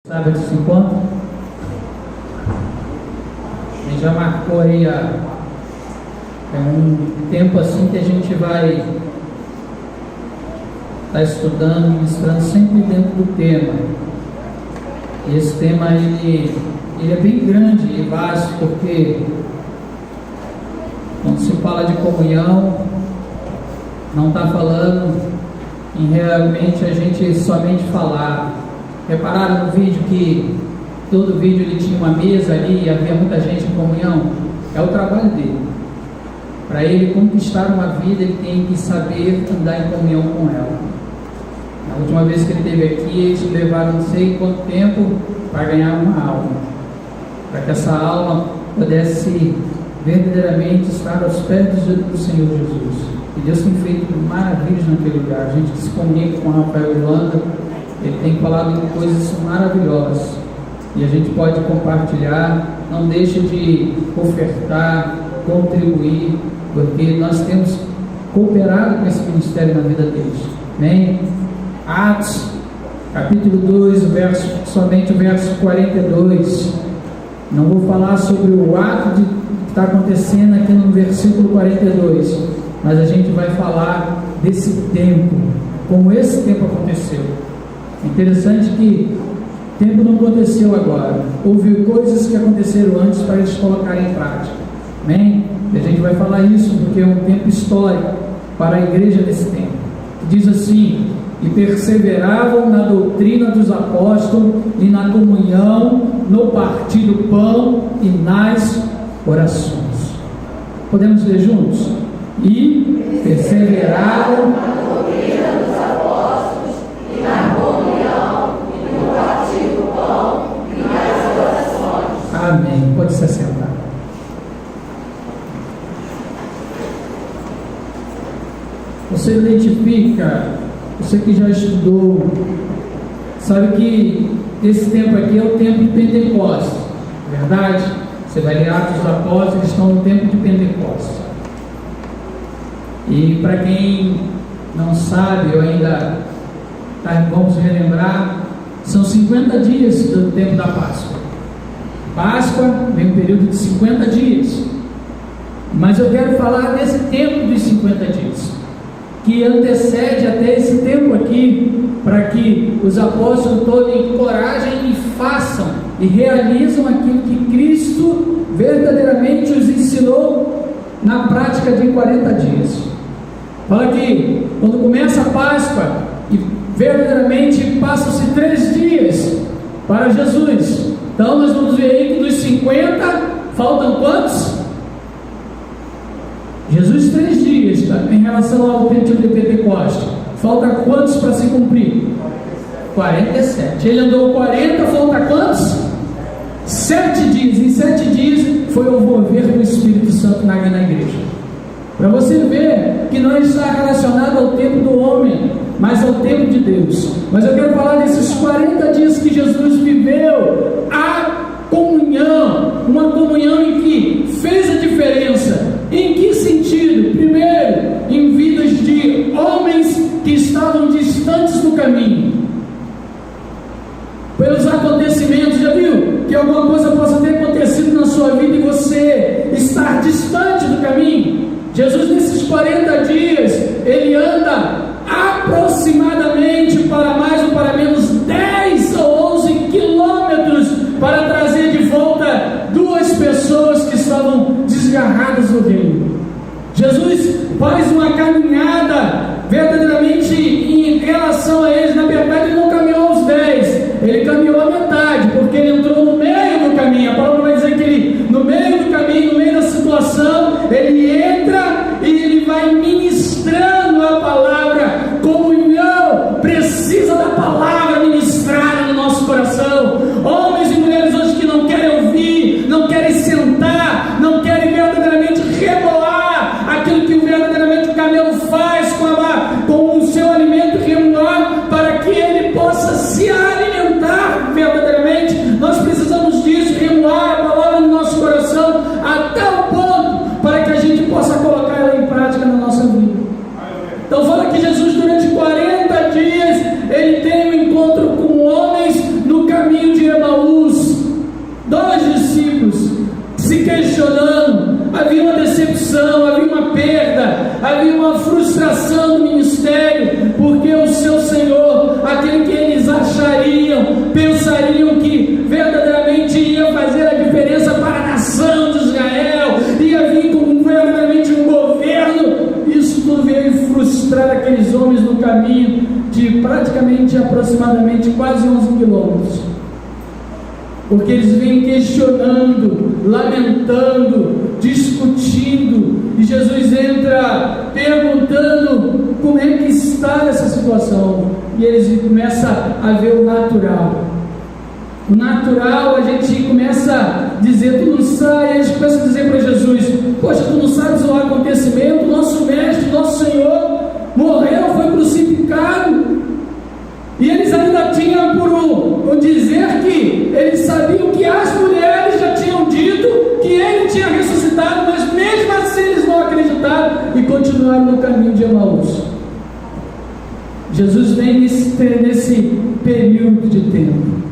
Sábado se encontra. A gente já marcou aí um tempo assim que a gente vai estar estudando, ministrando sempre dentro do tema. E esse tema ele é bem grande e vasto, porque quando se fala de comunhão, não está falando em realmente a gente somente falar. Repararam no vídeo que todo vídeo ele tinha uma mesa ali e havia muita gente em comunhão? É o trabalho dele. Para ele conquistar uma vida, ele tem que saber andar em comunhão com ela. Na última vez que ele esteve aqui, eles levaram não sei quanto tempo para ganhar uma alma, para que essa alma pudesse verdadeiramente estar aos pés do Senhor Jesus. E Deus tem feito maravilhas naquele lugar. A gente que se comunica com o Rafael Irlanda, ele tem falado em coisas maravilhosas e a gente pode compartilhar. Não deixe de ofertar, contribuir, porque nós temos cooperado com esse ministério na vida deles. Amém? Atos, capítulo 2, somente o verso 42. Não vou falar sobre o ato que está acontecendo aqui no versículo 42, mas a gente vai falar desse tempo, como esse tempo aconteceu. Interessante que o tempo não aconteceu agora. Houve coisas que aconteceram antes para eles colocarem em prática. Amém? E a gente vai falar isso porque é um tempo histórico para a igreja desse tempo. Diz assim: e perseveravam na doutrina dos apóstolos e na comunhão, no partir do pão e nas orações. Podemos ler juntos? E perseveravam na doutrina dos apóstolos e na comunhão e no partir do pão e nas orações. Amém. Pode se assentar. Você identifica, você que já estudou, sabe que esse tempo aqui é o tempo de Pentecostes, verdade? Você vai ler Atos dos Apóstolos, eles estão no tempo de Pentecostes. E para quem não sabe, vamos relembrar, são 50 dias do tempo da Páscoa. Páscoa vem um período de 50 dias, mas eu quero falar desse tempo dos 50 dias, que antecede até esse tempo aqui, para que os apóstolos tomem coragem e façam e realizam aquilo que Cristo verdadeiramente os ensinou na prática de 40 dias. Fala que quando começa a Páscoa e verdadeiramente passam-se 3 dias para Jesus. Então nós vamos ver aí que dos 50 faltam quantos? Jesus 3 dias, tá? Em relação ao período de Pentecostes. Falta quantos para se cumprir? 47. Ele andou 40, falta quantos? 7 dias. Em 7 dias foi o mover do Espírito Santo na igreja. Para você ver que não está relacionado ao tempo do homem, mas ao tempo de Deus. Mas eu quero falar desses 40 dias que Jesus viveu a comunhão, uma comunhão em que fez a diferença. Em que sentido? Primeiro, em vidas de homens que estavam distantes do caminho, pelos acontecimentos. Já viu que alguma coisa possa ter acontecido na sua vida e você estar distante do caminho? Jesus, nesses 40 dias, ele anda aproximadamente para mais ou para menos 10 ou 11 quilômetros para trazer de volta 2 pessoas que estavam desgarradas do reino. Jesus faz uma caminhada verdadeiramente em relação a eles. Na verdade, ele não caminhou aos 10, ele caminhou a metade, porque ele entrou no meio do caminho. A palavra vai dizer que ele, no meio do caminho, no meio da situação, ele entra e ele vai ministrando a palavra. Comunhão precisa da palavra ministrada no nosso coração. Homens e mulheres hoje que não querem ouvir, não querem sentar, não querem verdadeiramente remoar aquilo que verdadeiramente o camelo faz com o seu alimento, remoar para que ele possa se alimentar verdadeiramente 2 discípulos se questionando, havia uma decepção, havia uma perda, havia uma frustração no ministério, porque o seu Senhor, aquele que eles achariam, pensariam que verdadeiramente ia fazer a diferença para a nação de Israel, ia vir como verdadeiramente um governo, isso tudo veio frustrar aqueles homens no caminho de praticamente aproximadamente quase 11 quilômetros. Porque eles vêm questionando, lamentando, discutindo, e Jesus entra perguntando como é que está essa situação, e eles começam a ver o natural. O natural, a gente começa a dizer, tu não sabe, a gente começa a dizer para Jesus, poxa, tu não sabes o acontecimento, nosso mestre, nosso Senhor morreu, foi crucificado. E eles ainda tinham por dizer que eles sabiam que as mulheres já tinham dito que ele tinha ressuscitado, mas mesmo assim eles não acreditaram e continuaram no caminho de Emaús. Jesus vem nesse período de tempo,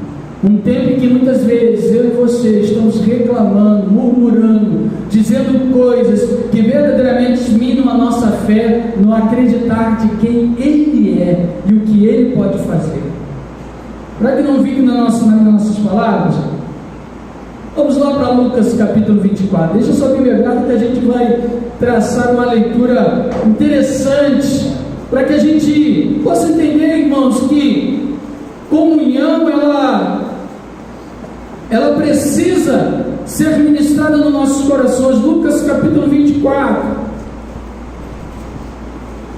um tempo em que muitas vezes eu e você estamos reclamando, murmurando, dizendo coisas que verdadeiramente minam a nossa fé no acreditar de quem Ele é e o que Ele pode fazer. Para que não fique nas nossas palavras, vamos lá para Lucas capítulo 24. Deixa só Bíblia aberta que a gente vai traçar uma leitura interessante para que a gente possa entender, irmãos, que comunhão ela precisa ser ministrada nos nossos corações. Lucas capítulo 24.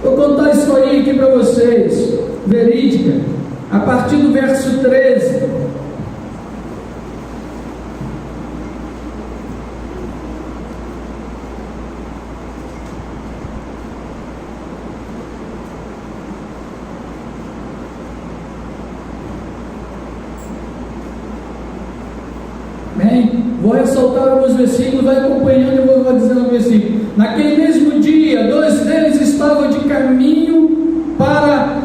Vou contar a historinha aqui para vocês, verídica, a partir do verso 13. Vou ressaltar alguns versículos, vai acompanhando e vou dizendo um versículo. Naquele mesmo dia, 2 deles estavam de caminho para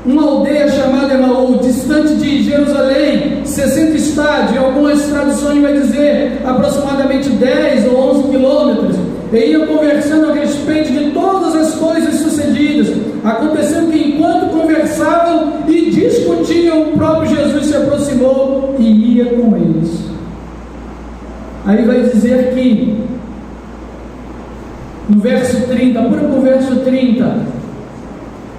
uma aldeia chamada Emaús, distante de Jerusalém, 60 estádios, em algumas traduções vai dizer aproximadamente 10 ou 11 quilômetros, e iam conversando a respeito de todas as coisas sucedidas. Aconteceu que enquanto conversavam e discutiam, o próprio Jesus se aproximou e ia com eles. Aí vai dizer que no verso 30, pula para o verso 30,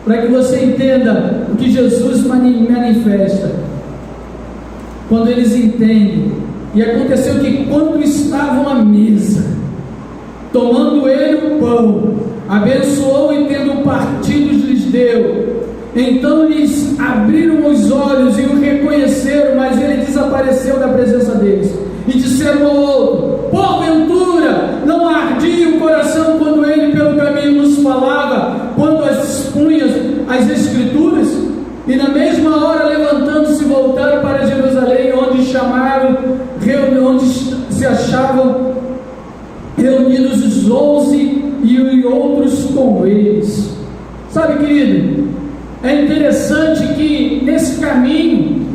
para que você entenda o que Jesus manifesta. Quando eles entendem, e aconteceu que quando estavam à mesa, tomando ele o pão, abençoou e tendo partido lhes deu. Então lhes abriram os olhos e o reconheceram, mas ele desapareceu da presença deles. E disseram ao outro: porventura não ardia o coração quando ele pelo caminho nos falava, quando expunha as escrituras? E na mesma hora, levantando-se, voltaram para Jerusalém, onde se achavam reunidos os 11 e outros com eles. Sabe, querido, é interessante que nesse caminho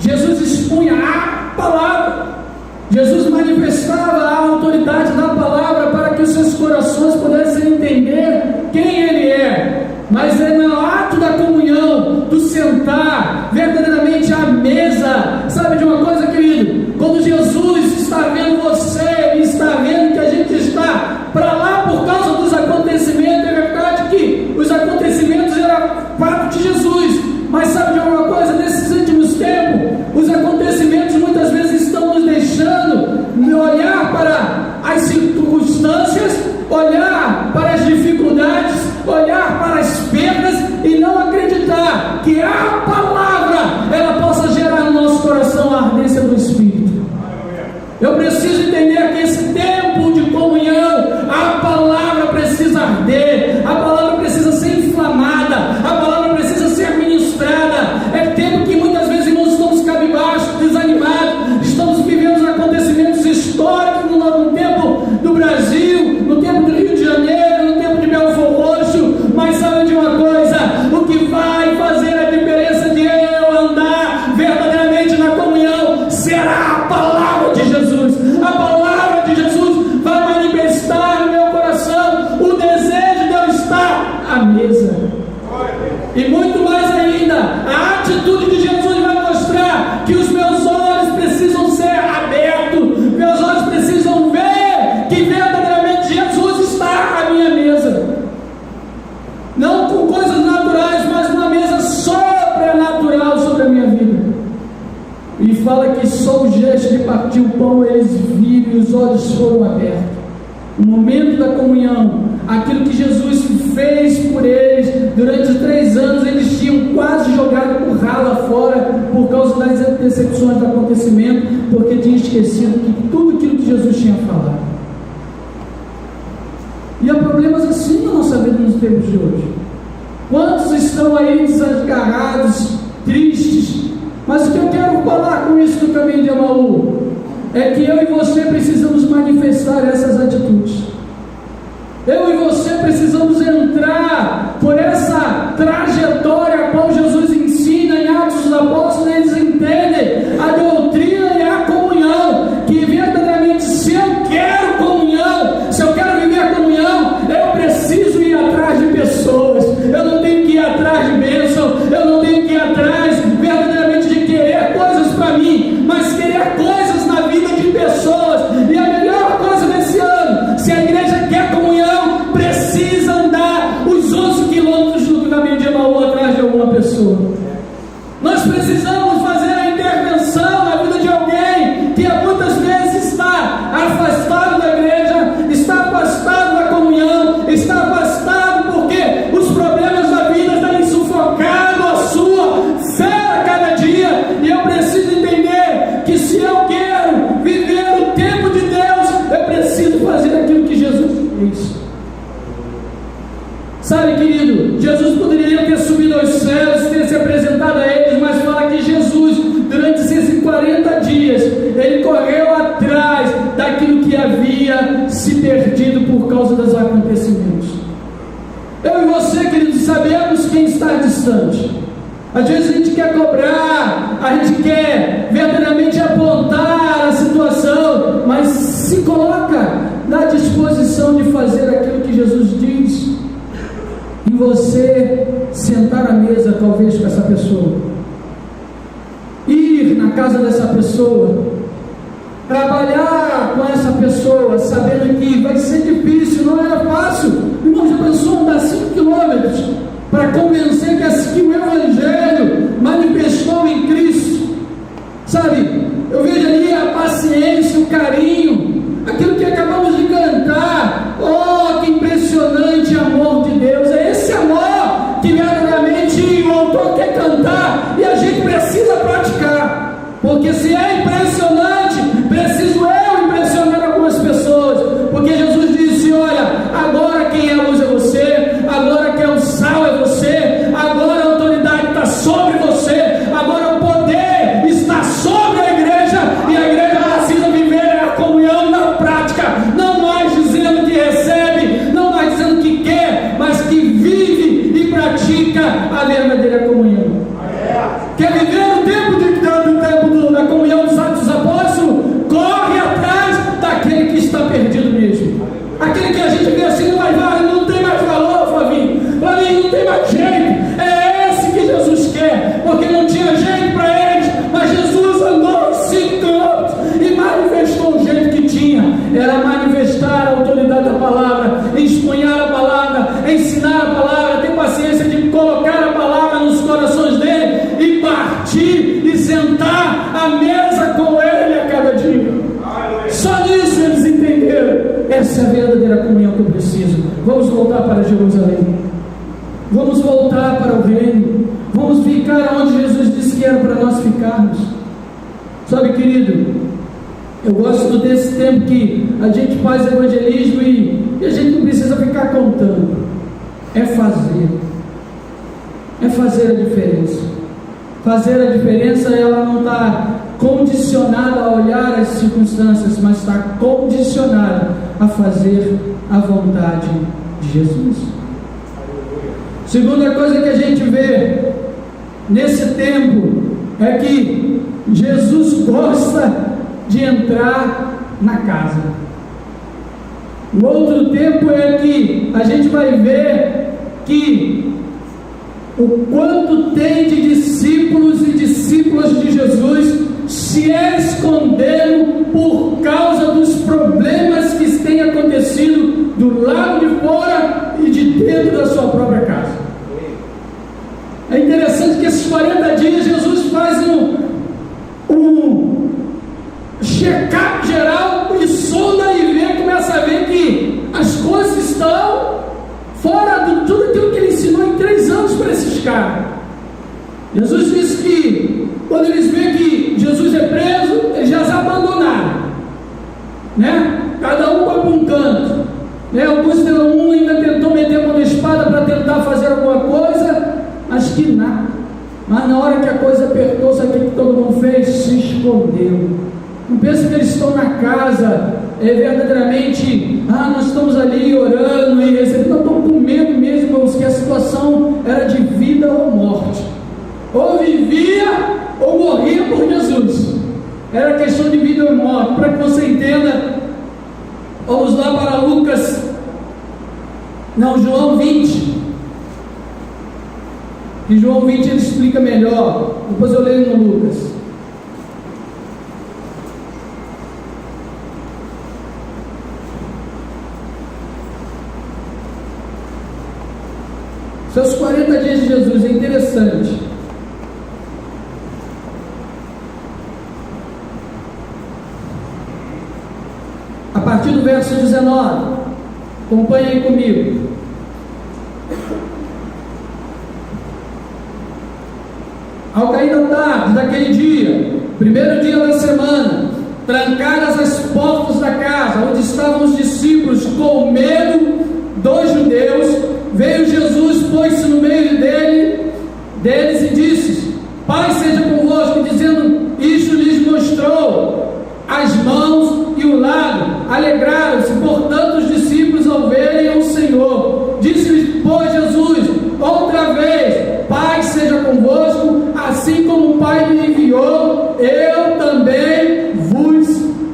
Jesus expunha a palavra. Jesus manifestava a autoridade da palavra para que os seus corações pudessem entender quem Ele é. Mas é no ato da comunhão, do sentar verdadeiramente à mesa. Sabe de uma coisa, querido? Quando Jesus está vendo você e está vendo que a gente está para lá por causa dos acontecimentos, é verdade que os acontecimentos eram fato de Jesus. Mas sabe de alguma coisa? Nesses últimos tempos, os acontecimentos muitas vezes estão nos deixando olhar para as circunstâncias, olhar para as dificuldades, olhar para as perdas e não acreditar que a palavra ela possa gerar no nosso coração a ardência do Espírito. Eu preciso entender que esse tempo de comunhão, a palavra precisa arder, a palavra precisa ser inflamada, a palavra precisa ser ministrada. É tempo que muitas vezes, irmãos, estamos cabisbaixos, desanimados, estamos vivendo os acontecimentos históricos no tempo do Brasil, no tempo do Rio de Janeiro, no tempo de Belfort Roxo. Mas sabe de uma coisa? O que vai fazer a diferença de eu andar verdadeiramente na comunhão será a palavra de Jesus. e fala que só o gesto de partir o pão eles viram e os olhos foram abertos. O momento da comunhão, aquilo que Jesus fez por eles durante 3 anos, eles tinham quase jogado por rala fora por causa das decepções do acontecimento, porque tinham esquecido que tudo aquilo que Jesus tinha falado. E há problemas assim na nossa vida nos tempos de hoje. Quantos estão aí desgarrados, tristes? Mas o que eu quero falar com isso do caminho de Emaú é que eu e você precisamos manifestar essas atitudes. Eu e você precisamos entrar por essa trajetória a qual Jesus ensina em Atos dos Apóstolos. Eles entendem a doutrina e a comunhão, que verdadeiramente se eu quero comunhão, se eu quero viver comunhão, eu preciso ir atrás de pessoas. Eu não tenho que ir atrás de bênção, eu não tenho que ir atrás verdadeiramente de querer coisas para mim, mas querer coisas na vida de pessoas. E a melhor coisa desse ano, se a igreja quer comunhão, precisa andar os 11 quilômetros do caminho de Emaú atrás de alguma pessoa. Nós precisamos fazer a intervenção na vida de alguém que muitas vezes está afastado da igreja, está afastado da comunhão, está afastado porque os problemas da vida têm sufocado a sua fé a cada dia. E eu preciso entender que se eu quero viver o tempo de Deus, eu preciso fazer aquilo que Jesus fez. Sabe, querido, Jesus poderia ter subido aos céus, ter se apresentado a eles, mas fala que Jesus, durante esses 40 dias, ele correu atrás daquilo que havia se perdido por causa dos acontecimentos. Eu e você, querido, sabemos quem está distante. Às vezes a gente quer cobrar, a gente quer verdadeiramente apontar a situação, mas se coloca na disposição de fazer aquilo que Jesus diz, e você sentar à mesa talvez com essa pessoa, ir na casa dessa pessoa, trabalhar com essa pessoa, sabendo que vai ser difícil, não era fácil. Irmão, já pensou andar 5 quilômetros para convencer que o Evangelho manifestou em Cristo? Sabe, eu vejo ali a paciência, o carinho, aquilo que acabamos de cantar. Oh, que impressionante amor de Deus! É esse amor que verdadeiramente o autor quer cantar e a gente precisa praticar, porque se é impressionante, preciso eu impressionar algumas pessoas, porque Jesus disse: olha, agora quem é a luz é você, agora quem é o sal é você, agora a autoridade está sobre você, agora o poder está sobre a igreja, e a igreja precisa viver a comunhão na prática, não mais dizendo que recebe, não mais dizendo que quer, mas que vive e pratica a verdadeira comunhão. Quer viver o tempo da comunhão dos Atos dos Apóstolos? Corre atrás daquele que está perdido mesmo, aquele que a gente vê assim, não tem mais valor, Flavinho, não tem mais jeito. É esse que Jesus quer, porque não tinha jeito para eles, mas Jesus andou 5 anos e manifestou o jeito que tinha, era manifestar a autoridade da palavra, expunhar a palavra, ensinar a palavra, ter paciência de colocar a palavra nos corações dele e partir e sentar à mesa com ele a cada dia. Só nisso eles entenderam. Essa é a verdadeira comunhão que eu preciso. Vamos voltar para Jerusalém, vamos voltar para o reino, vamos ficar onde Jesus disse que era para nós ficarmos. Sabe, querido, eu gosto desse tempo que a gente faz evangelismo e a gente não precisa ficar contando, é fazer a diferença. Fazer a diferença, ela não está condicionada a olhar as circunstâncias, mas está condicionada a fazer a vontade de Jesus. Segunda coisa que a gente vê nesse tempo é que Jesus gosta de entrar na casa. O outro tempo é que a gente vai ver que o quanto tem de discípulos e discípulas de Jesus se escondendo por causa dos problemas que têm acontecido do lado de fora e de dentro da sua própria casa. É interessante que esses 40 dias Jesus faz um check-up geral e sonda e vê, começa a ver que as coisas estão fora de tudo aquilo que ele ensinou em 3 anos para esses caras. Jesus disse que quando eles veem que Jesus é preso, eles já se abandonaram, né? Cada um vai para um canto, né? Um ainda tentou meter a mão na espada para tentar fazer alguma coisa, acho que nada. Mas na hora que a coisa apertou, sabe o que todo mundo fez? Se escondeu. Não pensa que eles estão na casa, verdadeiramente, nós estamos ali orando e recebendo. Não, estou com medo mesmo, irmãos, que a situação era de vida ou morte. Ou vivia ou morria por Jesus. Era questão de vida ou morte. Para que você entenda, vamos lá para João 20. E João 20 ele explica melhor. Depois eu leio no Lucas. Seus 40 dias de Jesus, é interessante. A partir do verso 19, acompanhe aí comigo. Ao cair da tarde daquele dia, primeiro dia da semana, trancadas as portas da casa, onde estavam os discípulos com medo dos judeus, veio Jesus, pôs-se no meio deles e disse: Pai seja convosco, dizendo isto lhes mostrou as mãos e o lado. Alegraram-se, portanto, os discípulos ao verem o Senhor. Disse-lhes, pois, Jesus outra vez: Pai seja convosco, assim como o Pai me enviou, eu também vos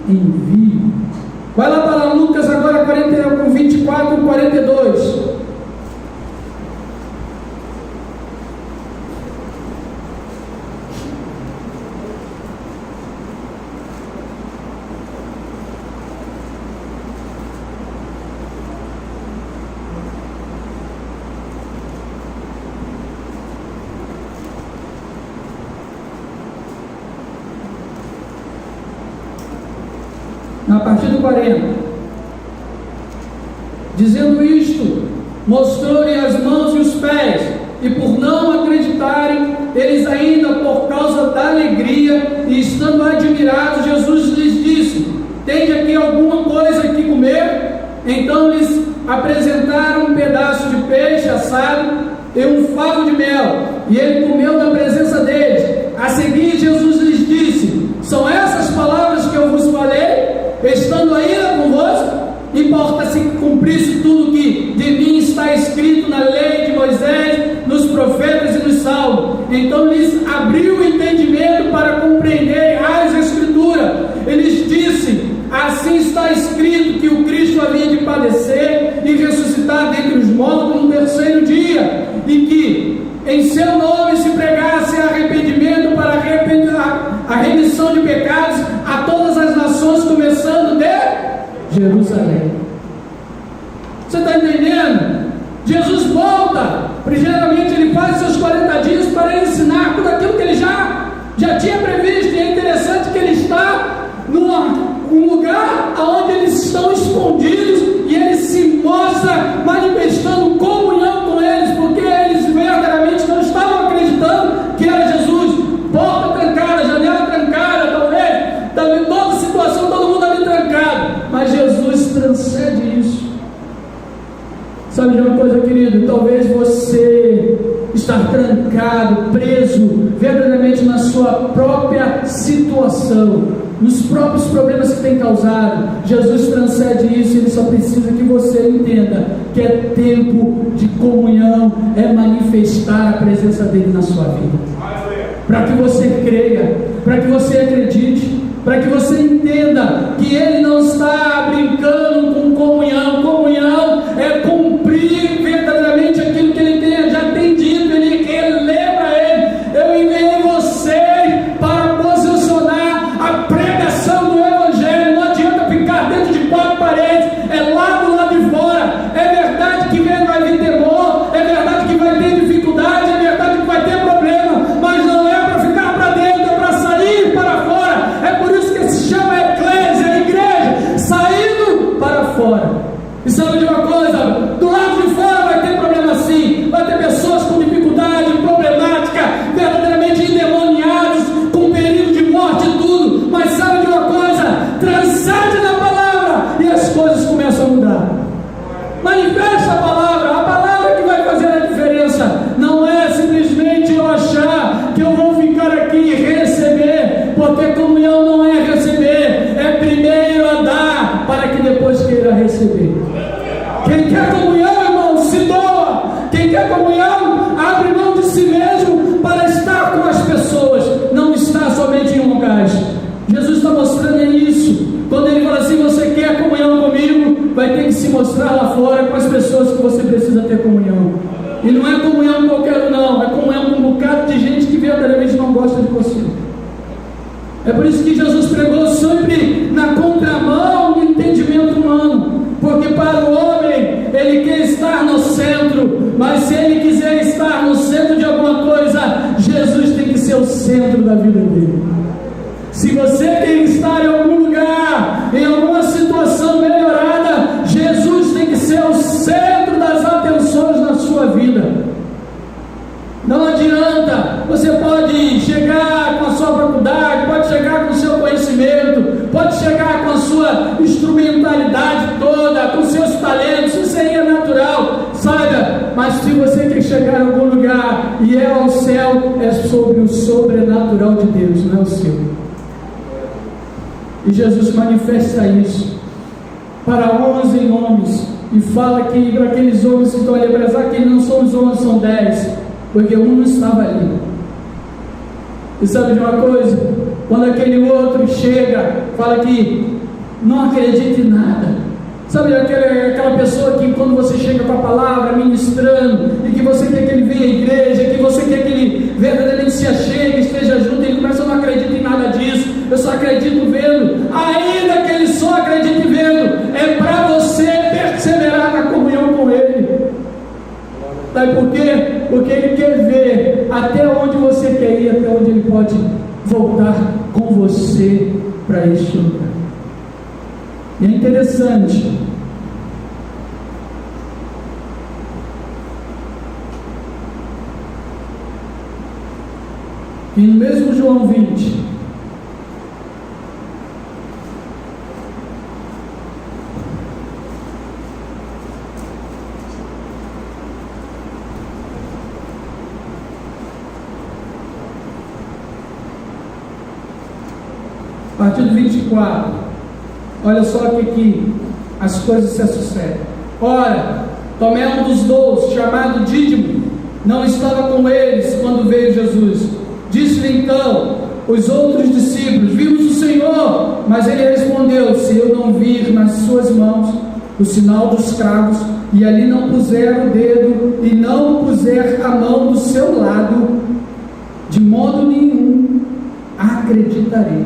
envio. Vai lá para Lucas agora 24 e 42. A partir do 40, dizendo isto, mostrou-lhe as mãos e os pés, e por não acreditarem, eles ainda por causa da alegria, e estando admirados, Jesus lhes disse: tende aqui alguma coisa que comer? Então lhes apresentaram um pedaço de peixe assado e um favo de mel, e ele comeu na presença deles. A seguir Jesus lhes disse: são essas palavras que eu vos falei, estando ainda convosco? Importa-se que cumprisse tudo que de mim está escrito na lei de Moisés, nos profetas e nos salmos. Então lhes abriu o entendimento para compreender as Escrituras. Eles disse: assim está escrito que o Cristo havia de padecer e ressuscitar dentre os mortos no terceiro dia, e que em seu nome se pregasse arrependimento para a remissão de pecados a todas as nações, começando de Jerusalém. Você está entendendo? Jesus volta, primeiramente ele faz seus 40 dias para ensinar tudo aquilo que ele já tinha previsto. E é interessante que ele está num lugar onde eles estão escondidos, e ele se mostra manifestando comunhão com eles, porque eles verdadeiramente não estavam acreditando que era Jesus. Porta trancada, janela trancada, talvez toda situação, todo mundo ali trancado, mas Jesus transcende isso. Sabe de uma coisa, querido? Talvez você está trancado, preso verdadeiramente na sua própria situação, nos próprios problemas que tem causado. Jesus transcende isso. Ele só precisa que você entenda que é tempo de comunhão, é manifestar a presença dele na sua vida, para que você creia, para que você acredite, para que você entenda que ele não está brincando com comunhão. Comunhão é cumprir verdadeiramente aquilo que ele já tem dito. Ele lembra ele: eu enviei vocês para posicionar a pregação do Evangelho. Não adianta ficar dentro de 4 paredes, é lá do lado de fora. É verdade que vai vir temor, é verdade que vai ter dificuldade, é verdade que vai ter problema, mas não é para ficar para dentro, é para sair para fora, é Jesus está mostrando isso. Quando ele fala assim, você quer comunhão comigo, vai ter que se mostrar lá fora com as pessoas que você precisa ter comunhão. E não é comunhão com qualquer um, não, é comunhão com um bocado de gente que verdadeiramente não gosta de você. É por isso que Jesus pregou sempre na contramão do entendimento humano, porque para o homem, ele quer estar no centro, mas se ele quiser estar no centro de alguma coisa, Jesus tem que ser o centro da vida dele. Se você quer estar em algum lugar, em alguma situação melhorada, Jesus tem que ser o centro das atenções na sua vida. Não adianta, você pode chegar com a sua faculdade, pode chegar com o seu conhecimento, pode chegar com a sua instrumentalidade toda, com seus talentos, isso aí é natural, saiba, mas se você quer chegar em algum lugar e é ao céu, é sobre o sobrenatural de Deus, não é o seu. E Jesus manifesta isso para 11 homens e fala que para aqueles homens que estão ali, apesar que não são os 11, são 10, porque um não estava ali. E sabe de uma coisa? Quando aquele outro chega, fala que não acredita em nada. Sabe aquela pessoa que quando você chega com a palavra ministrando, e que você quer que ele venha à igreja, que você quer que ele verdadeiramente se achegue, esteja junto, ele começa a não acreditar em nada disso, eu só acredito vendo, ainda que ele só acredite vendo, é para você perseverar na comunhão com ele. Sabe por quê? Porque ele quer ver até onde você quer ir, até onde ele pode voltar com você para este lugar. E é interessante que no mesmo João 20, a partir do 24, olha só que as coisas se sucedem. Ora, Tomé, um dos 12, chamado Dídimo, não estava com eles quando veio Jesus. Disse-lhe então os outros discípulos: vimos o Senhor. Mas ele respondeu: se eu não vir nas suas mãos o sinal dos cravos, e ali não puser o dedo, e não puser a mão do seu lado, de modo nenhum acreditarei.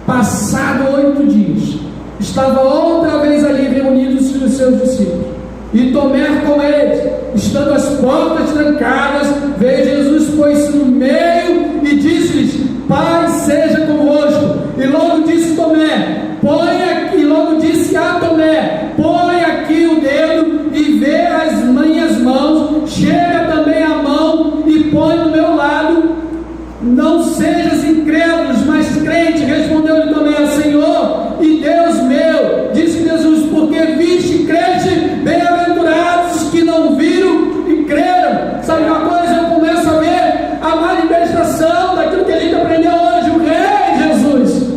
Passado 8 dias, estava outra vez ali reunidos os seus discípulos, e Tomé com eles. Estando as portas trancadas, veio Jesus, pôs-se no meio e disse-lhes: Pai seja convosco. E logo disse Tomé: põe aqui, logo disse a Tomé: põe aqui o dedo e vê as minhas mãos, chega também a mão e põe no meu lado. Não sejas incrédulos, mas crente. Respondeu-lhe Tomé: Senhor e Deus meu. Disse Jesus: porque viste e creste, bem-aventurados que não viram e creram. Sabe uma coisa? Eu começo a ver a manifestação daquilo que a gente aprendeu hoje, o Rei Jesus,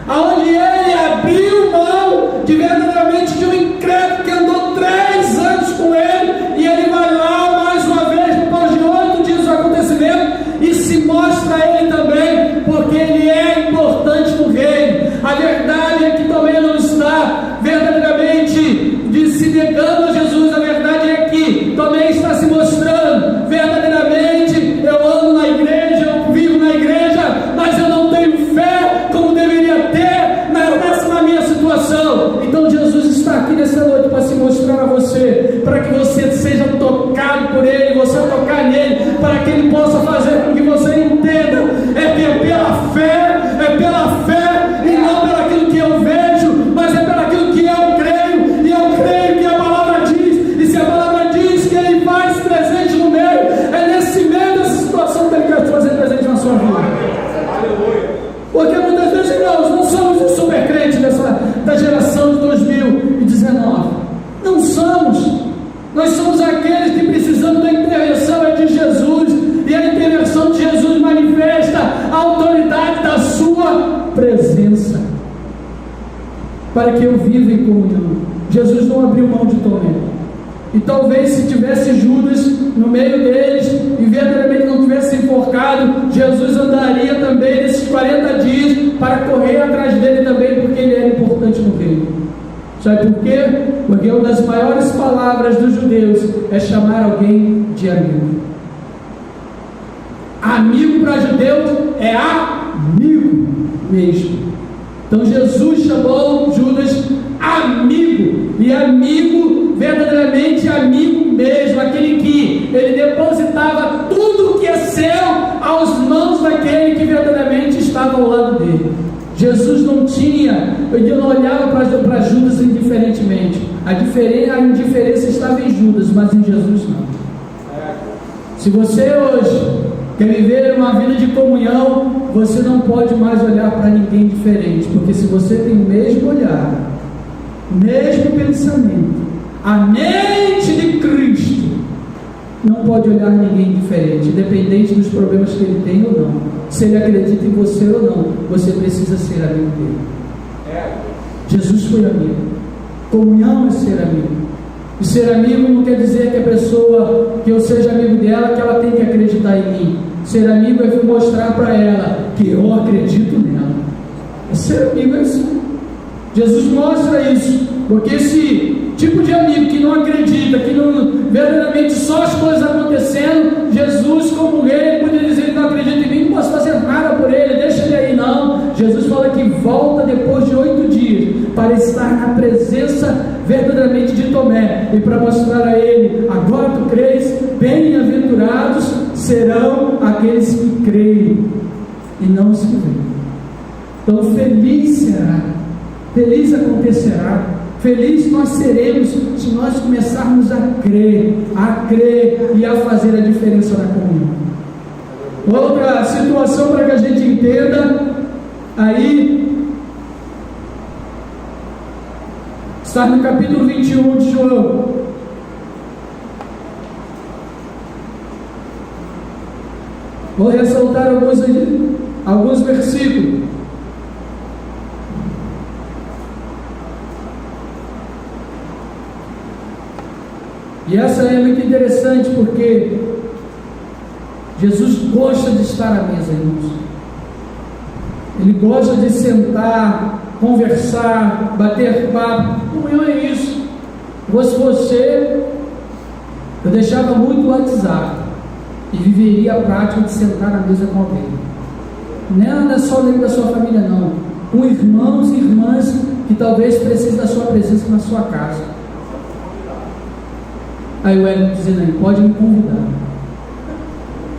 aonde ele abriu mão de verdadeiramente de um incrédulo que andou 3 anos com ele, e ele vai lá mais uma vez depois de 8 dias do acontecimento e se mostra a ele também, porque ele é importante no reino. A verdade é que também não está verdadeiramente se negando a Jesus. A verdade é que também está se mostrando verdadeiramente: eu ando na igreja, eu vivo na igreja, mas eu não tenho fé como deveria ter nessa minha situação. Então Jesus está aqui nessa noite para se mostrar a você, para que você seja tocado por ele, você tocar nele, para que ele possa fazer com que você entenda é que é pela fé e não pelo aquilo que eu vejo, mas é pelo aquilo que eu creio, e eu creio que a palavra diz, e se a palavra diz que ele faz presente no meio, é nesse meio dessa situação que ele quer fazer presente na sua vida. Porque muitas vezes, irmãos, não somos os super crentes da geração de 2019, não somos. Nós somos aqueles que precisamos da intervenção de Jesus, e a intervenção de Jesus manifesta a autoridade da sua presença, para que eu viva em comunhão. Jesus não abriu mão de Tomé. E talvez se tivesse Judas no meio deles e verdadeiramente não tivesse enforcado, Jesus andaria também nesses 40 dias para correr atrás dele também, porque ele era importante no reino. Sabe por quê? Porque uma das maiores palavras dos judeus é chamar alguém de amigo. Amigo para judeus é amigo mesmo. Então Jesus chamou Judas amigo, e amigo, verdadeiramente amigo mesmo, aquele que ele depositava tudo que é seu aos mãos daquele que verdadeiramente estava ao lado dele. Jesus não tinha, ele não olhava para Judas indiferentemente. A indiferença estava em Judas, mas em Jesus não. Se você hoje quer viver uma vida de comunhão, você não pode mais olhar para ninguém diferente, porque se você tem o mesmo olhar, o mesmo pensamento, a mente de Cristo, não pode olhar ninguém diferente, independente dos problemas que ele tem ou não, se ele acredita em você ou não, você precisa ser amigo dele. Jesus foi amigo. Comunhão é ser amigo. E ser amigo não quer dizer que a pessoa, que eu seja amigo dela, que ela tem que acreditar em mim. Ser amigo é mostrar para ela que eu acredito nela. Ser amigo é assim. Jesus mostra isso, porque esse tipo de amigo que não acredita, que não verdadeiramente só as coisas acontecendo, Jesus, como rei, poderia dizer que não acredita em mim, não posso fazer nada por ele, deixa ele aí. Não, Jesus fala que volta depois de 8 dias para estar na presença verdadeiramente de Tomé e para mostrar a ele: agora tu crês, bem-aventurados serão aqueles que creem e não os que veem. Então feliz será, feliz acontecerá, feliz nós seremos se nós começarmos a crer e a fazer a diferença na comunhão. Outra situação para que a gente entenda, aí está no capítulo 21 de João. Vou ressaltar alguns versículos. E essa é muito interessante, porque Jesus gosta de estar à mesa, irmãos. Ele gosta de sentar, conversar, bater papo. Comunhão é isso. Se fosse você, eu deixava muito o WhatsApp e viveria a prática de sentar na mesa com alguém. Não é só dentro da sua família, não. Com irmãos e irmãs que talvez precisem da sua presença na sua casa. Aí o Hélio dizendo aí, pode me convidar.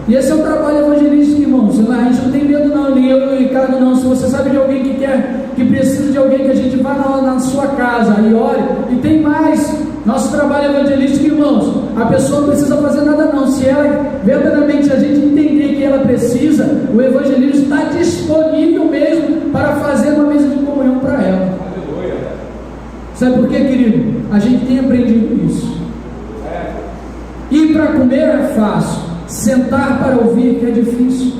E esse é o trabalho evangelístico, irmãos. A gente não tem medo não, nem eu e o Ricardo não. Se você sabe de alguém que precisa de alguém, que a gente vá na sua casa e ore. E tem mais, nosso trabalho evangelístico, irmãos, a pessoa não precisa fazer nada não. Se ela, verdadeiramente, a gente entender que ela precisa, o evangelismo está disponível mesmo para fazer uma mesa de comunhão para ela. Sabe por quê, querido? A gente tem aprendido isso. Ir para comer é fácil, sentar para ouvir que é difícil.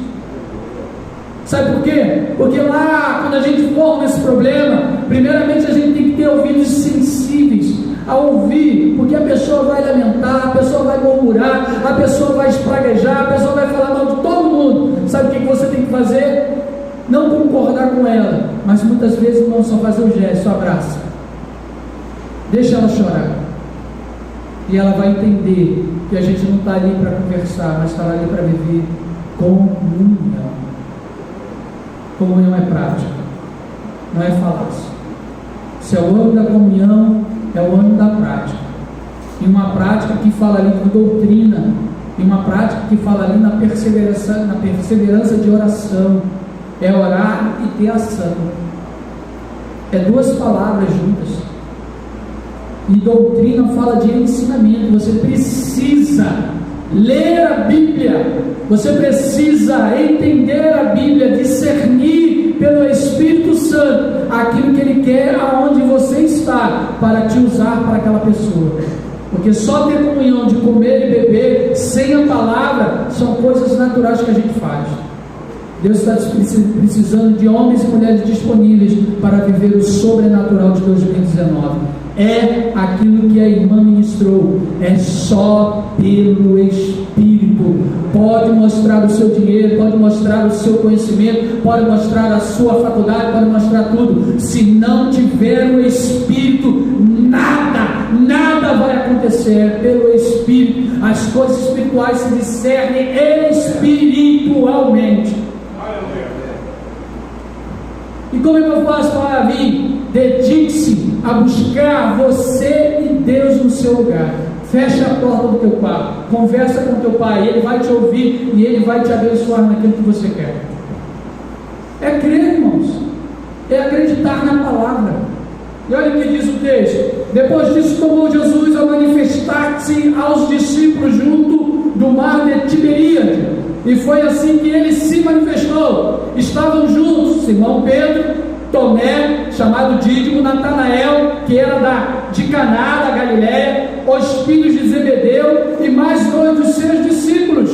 Sabe por quê? Porque lá, quando a gente for nesse problema, primeiramente a gente tem que ter ouvidos sensíveis a ouvir, porque a pessoa vai lamentar, a pessoa vai murmurar, a pessoa vai espraguejar, a pessoa vai falar mal de todo mundo. Sabe o que você tem que fazer? Não concordar com ela, mas muitas vezes não só fazer o gesto, abraça, deixa ela chorar, e ela vai entender que a gente não está ali para conversar, mas está ali para viver comunhão. Comunhão é prática, não é falácia. Se é o ano da comunhão, é o ano da prática. E uma prática que fala ali de doutrina, e uma prática que fala ali na perseverança de oração. É orar e ter ação. É duas palavras juntas. E doutrina fala de ensinamento. Você precisa ler a Bíblia, você precisa entender a Bíblia, discernir pelo Espírito Santo aquilo que Ele quer aonde você está, para te usar para aquela pessoa. Porque só ter comunhão de comer e beber sem a palavra são coisas naturais que a gente faz. Deus está precisando de homens e mulheres disponíveis para viver o sobrenatural de 2019. é aquilo que a irmã ministrou, é só pelo Espírito. Pode mostrar o seu dinheiro, pode mostrar o seu conhecimento, pode mostrar a sua faculdade, pode mostrar tudo. Se não tiver o Espírito, nada vai acontecer. Pelo Espírito, as coisas espirituais se discernem espiritualmente. E como é que eu faço para vir? Dedique-se a buscar você e Deus no seu lugar. Fecha a porta do teu quarto, conversa com teu pai, ele vai te ouvir e ele vai te abençoar naquilo que você quer. É crer, irmãos, é acreditar na palavra. E olha o que diz o texto: depois disso tomou Jesus a manifestar-se aos discípulos junto do mar de Tiberíades, e foi assim que ele se manifestou. Estavam juntos Simão Pedro, Tomé, chamado Dídimo, Natanael, que era de Caná, da Galiléia, os filhos de Zebedeu e mais 2 dos seus discípulos.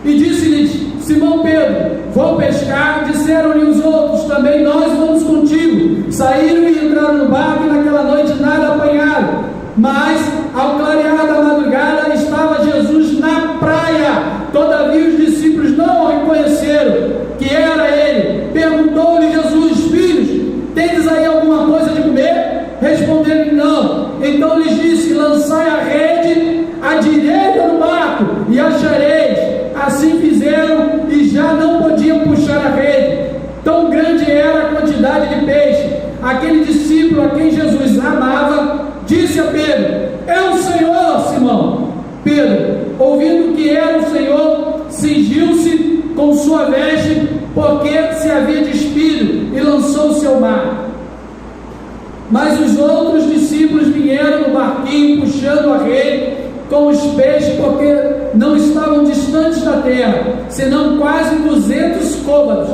E disse-lhes Simão Pedro: vou pescar. Disseram-lhe os outros: também nós vamos contigo. Saíram e entraram no barco, e naquela noite nada apanharam. Mas ao clarear da madrugada estava Jesus na praia. Todavia os discípulos não o reconheceram que era ele. Perguntou-lhe Jesus: filhos, tendes aí alguma coisa de comer? Responderam-lhe: não. Então lhes disse: lançai a rede à direita do barco e achareis. Assim fizeram e já não podiam puxar a rede, tão grande era a quantidade de peixe. Aquele discípulo a quem Jesus amava disse a Pedro: é o Senhor, Simão. Pedro, ouvindo que era o Senhor, cingiu-se com sua veste, porque se havia despido, e lançou-se ao mar. Mas os outros discípulos vieram no barquinho, puxando a rede com os peixes, porque não estavam distantes da terra, senão quase 200 côvados.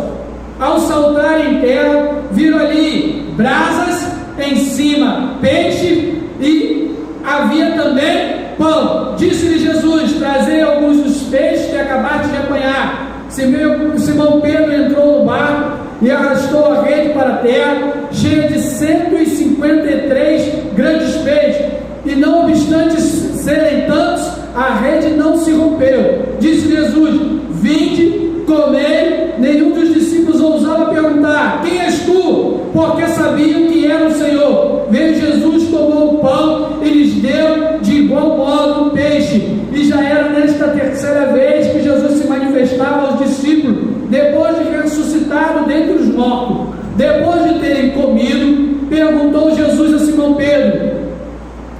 Ao saltarem em terra, viram ali brasas, em cima peixe, e havia também pão. Disse-lhe Jesus: trazei alguns dos peixes que acabaste de apanhar. Simão Pedro entrou no barco e arrastou a rede para a terra, cheia de 153 grandes peixes, e não obstante serem tantos, a rede não se rompeu. Disse Jesus: vinde, comei. Nenhum dos discípulos ousava perguntar: quem és tu? Porque sabiam que era o Senhor. Veio Jesus, tomou o pão e lhes deu de igual modo o peixe. E já era nesta terceira vez que Jesus se manifestava aos discípulos, depois de ressuscitado dentre os mortos. Depois de terem comido, perguntou Jesus a Simão Pedro: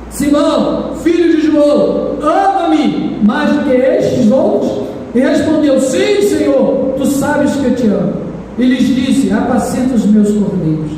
Simão, filho de João, ama-me mais do que estes outros? E respondeu: sim, Senhor, tu sabes que eu te amo. E lhes disse: apacenta os meus cordeiros.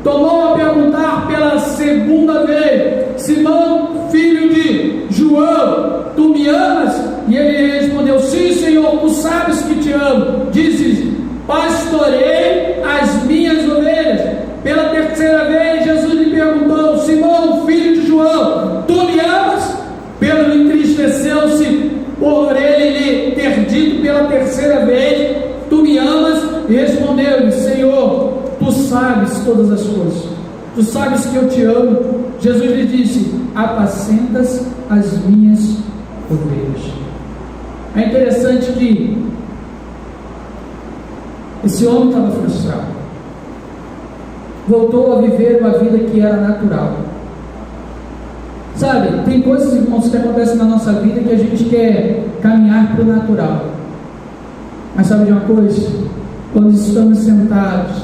Tomou a perguntar pela segunda vez: Simão, filho de João, tu me amas? E ele respondeu: sim, Senhor, tu sabes que te amo. Disse-lhes: pastorei as minhas ovelhas. Pela terceira vez Jesus lhe perguntou: Simão, filho de João, tu me amas? Pedro entristeceu-se por ele lhe ter dito pela terceira vez: tu me amas? E respondeu-lhe: Senhor, tu sabes todas as coisas, tu sabes que eu te amo. Jesus lhe disse: apacentas as minhas ovelhas. É interessante que esse homem estava frustrado, voltou a viver uma vida que era natural. Sabe, tem coisas, irmãos, que acontecem na nossa vida que a gente quer caminhar para o natural. Mas sabe de uma coisa? Quando estamos sentados,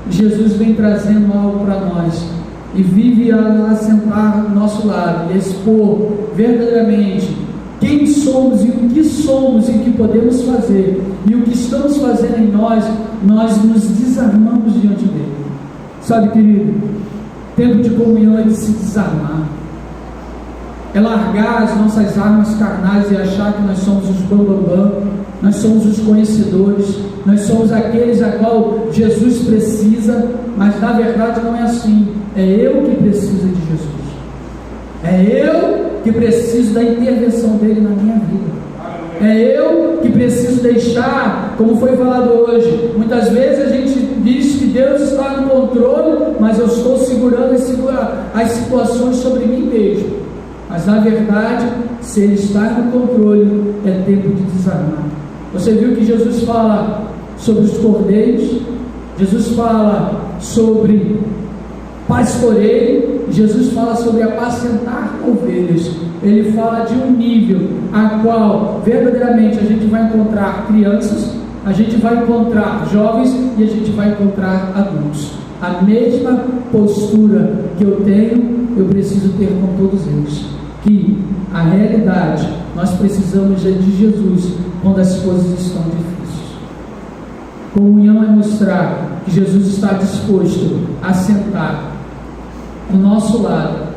Jesus vem trazendo algo para nós e vive a sentar do nosso lado e expor verdadeiramente quem somos e o que somos e o que podemos fazer, e o que estamos fazendo em nós nos desarmamos diante dele. Sabe, querido, tempo de comunhão é de se desarmar, é largar as nossas armas carnais e achar que nós somos os bambambam, nós somos os conhecedores, nós somos aqueles a qual Jesus precisa, mas na verdade não é assim. É eu que preciso de Jesus, é eu que preciso da intervenção dele na minha vida, é eu que preciso deixar, como foi falado hoje, muitas vezes a gente diz que Deus está no controle, mas eu estou segurando joga as situações sobre mim mesmo. Mas na verdade, se Ele está no controle, é tempo de desarmar. Você viu que Jesus fala sobre os cordeiros, Jesus fala sobre pastoreio, Jesus fala sobre apacentar ovelhas. Ele fala de um nível a qual verdadeiramente a gente vai encontrar crianças, a gente vai encontrar jovens e a gente vai encontrar adultos. A mesma postura que eu tenho, eu preciso ter com todos eles. Que a realidade, nós precisamos de Jesus quando as coisas estão difíceis. Comunhão é mostrar que Jesus está disposto a sentar ao nosso lado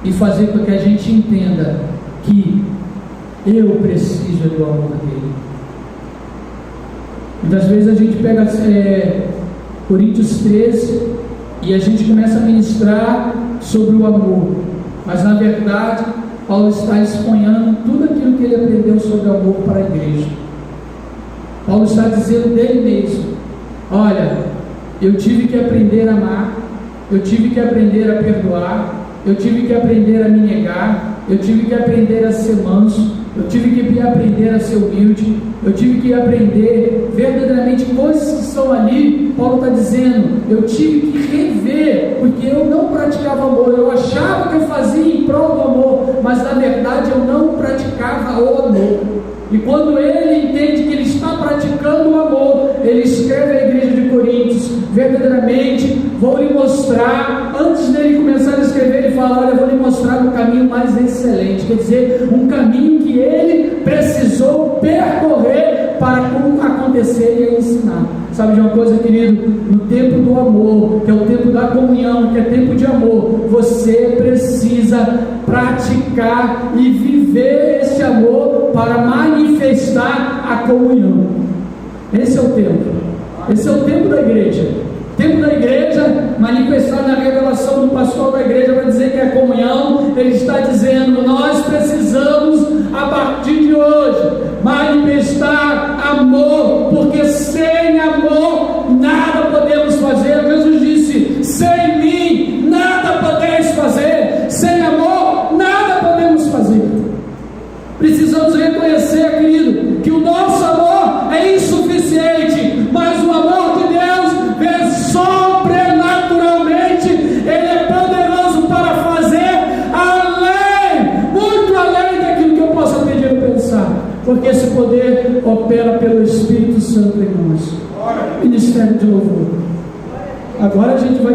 e fazer com que a gente entenda que eu preciso do amor dele. Muitas vezes a gente pega Coríntios 13 e a gente começa a ministrar sobre o amor, mas na verdade Paulo está exponhando tudo aquilo que ele aprendeu sobre o amor para a igreja. Paulo está dizendo dele mesmo: olha, eu tive que aprender a amar, eu tive que aprender a perdoar, eu tive que aprender a me negar, eu tive que aprender a ser manso, eu tive que aprender a ser humilde, eu tive que aprender verdadeiramente coisas que estão ali. Paulo está dizendo, eu tive que rever, porque eu não praticava amor, eu achava que eu fazia em prol do amor, mas na verdade eu não praticava o amor. E quando ele entende que ele está praticando o amor, ele escreve à igreja de Coríntios: verdadeiramente vou lhe mostrar, antes dele começar a escrever, ele fala: olha, vou lhe mostrar um caminho mais excelente, quer dizer, um caminho que ele precisou percorrer para acontecer e ensinar. Sabe de uma coisa, querido? No tempo do amor, que é o tempo da comunhão, que é tempo de amor, você precisa praticar e viver esse amor para manifestar a comunhão. Esse é o tempo. Esse é o tempo da igreja. O tempo da igreja, manifestado na revelação do pastor da igreja, para dizer que é comunhão. Ele está dizendo: nós precisamos, a partir de hoje, manifestar amor, porque sem amor nada podemos fazer. Jesus disse: sem mim nada podeis fazer, sem amor nada podemos fazer. Precisamos reconhecer, querido, que o nosso amor é insuficiente, mas o amor de Deus vem sobrenaturalmente. Ele é poderoso para fazer além, muito além daquilo que eu possa pedir ou pensar, porque esse poder opera pelo Espírito Santo em nós. Ministério de louvor. Agora a gente vai